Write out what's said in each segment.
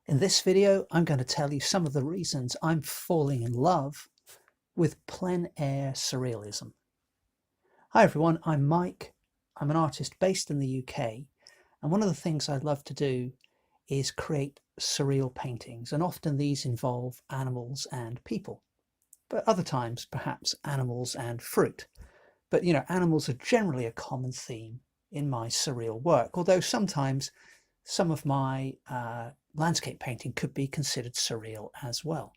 In this video, I'm going to tell you some of the reasons I'm falling in love with plein air surrealism. Hi everyone, I'm Mike. I'm an artist based in the UK, and one of the things I love to do is create surreal paintings, and often these involve animals and people, but other times perhaps animals and fruit. But animals are generally a common theme in my surreal work, although sometimes some of my landscape painting could be considered surreal as well.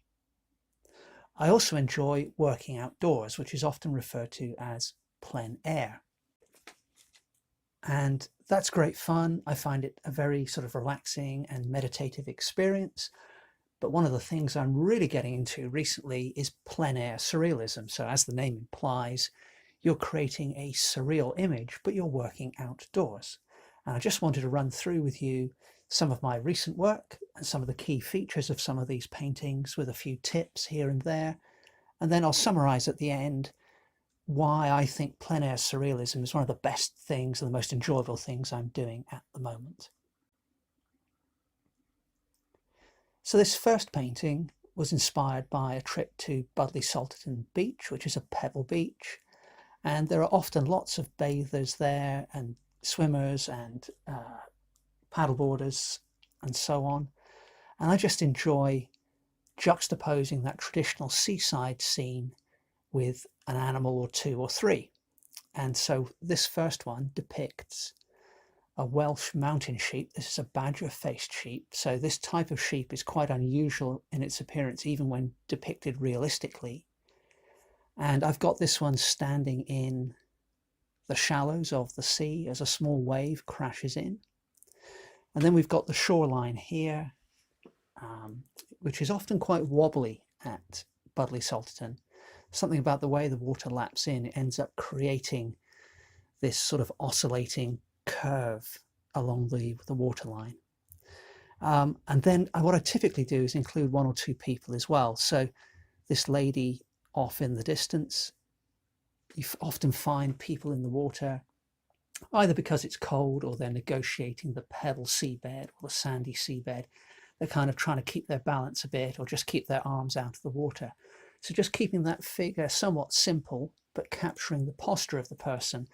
I also enjoy working outdoors, which is often referred to as plein air. And that's great fun. I find it a very sort of relaxing and meditative experience. But one of the things I'm really getting into recently is plein air surrealism. So as the name implies, you're creating a surreal image, but you're working outdoors. And I just wanted to run through with you some of my recent work and some of the key features of some of these paintings with a few tips here and there. And then I'll summarize at the end why I think plein air surrealism is one of the best things and the most enjoyable things I'm doing at the moment. So this first painting was inspired by a trip to Budleigh Salterton Beach, which is a pebble beach. And there are often lots of bathers there and swimmers and paddleboarders and so on. And I just enjoy juxtaposing that traditional seaside scene with an animal or two or three. And so this first one depicts a Welsh mountain sheep. This is a badger-faced sheep. So this type of sheep is quite unusual in its appearance, even when depicted realistically. And I've got this one standing in the shallows of the sea as a small wave crashes in. And then we've got the shoreline here, which is often quite wobbly at Budleigh Salterton. Something about the way the water laps in, it ends up creating this sort of oscillating curve along the waterline. And then what I typically do is include one or two people as well. So this lady off in the distance, you often find people in the water, either because it's cold or they're negotiating the pebble seabed or the sandy seabed. They're kind of trying to keep their balance a bit or just keep their arms out of the water. So just keeping that figure somewhat simple, but capturing the posture of the person,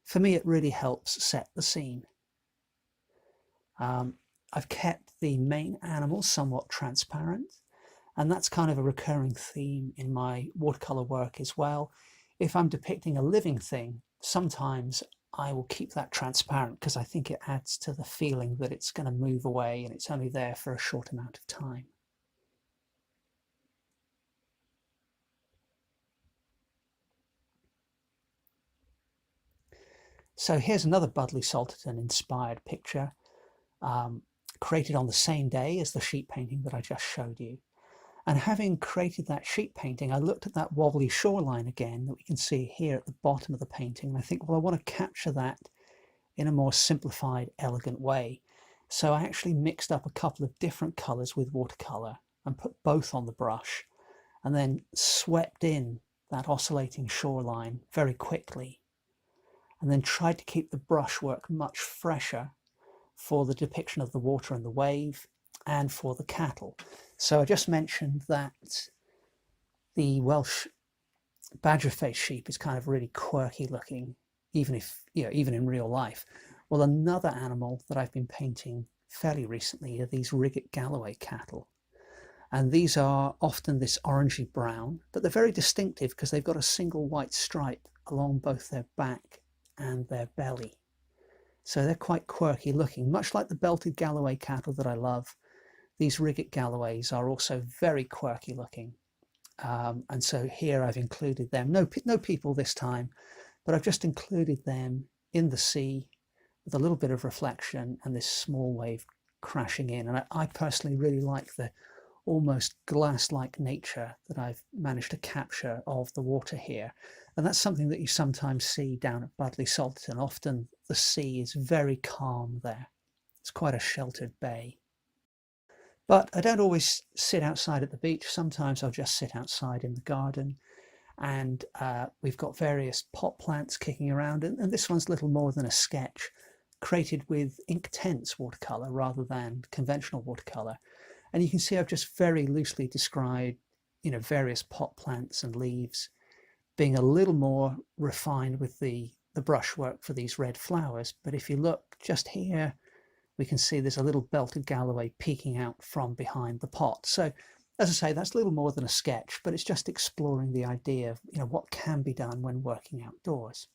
for me, it really helps set the scene. I've kept the main animal somewhat transparent, and that's kind of a recurring theme in my watercolor work as well. If I'm depicting a living thing, sometimes I will keep that transparent because I think it adds to the feeling that it's going to move away and it's only there for a short amount of time. So here's another Budleigh Salterton inspired picture, created on the same day as the sheep painting that I just showed you. And having created that sheep painting, I looked at that wobbly shoreline again that we can see here at the bottom of the painting. And I think, well, I want to capture that in a more simplified, elegant way. So I actually mixed up a couple of different colors with watercolor and put both on the brush and then swept in that oscillating shoreline very quickly. And then tried to keep the brushwork much fresher for the depiction of the water and the wave and for the cattle. So I just mentioned that the Welsh badger-faced sheep is kind of really quirky looking, even in real life. Well, another animal that I've been painting fairly recently are these Rigget Galloway cattle. And these are often this orangey brown, but they're very distinctive because they've got a single white stripe along both their back and their belly. So they're quite quirky looking, much like the belted Galloway cattle that I love. These Rigget Galloways are also very quirky looking. And so here I've included them. No people this time, but I've just included them in the sea with a little bit of reflection and this small wave crashing in. And I personally really like the almost glass-like nature that I've managed to capture of the water here. And that's something that you sometimes see down at Budleigh Salterton. Often the sea is very calm there. It's quite a sheltered bay. But I don't always sit outside at the beach. Sometimes I'll just sit outside in the garden. And we've got various pot plants kicking around. And this one's little more than a sketch, created with Inktense watercolor rather than conventional watercolor. And you can see I've just very loosely described, various pot plants and leaves, being a little more refined with the brushwork for these red flowers. But if you look just here, we can see there's a little belted Galloway peeking out from behind the pot. So as I say, that's a little more than a sketch, but it's just exploring the idea of what can be done when working outdoors.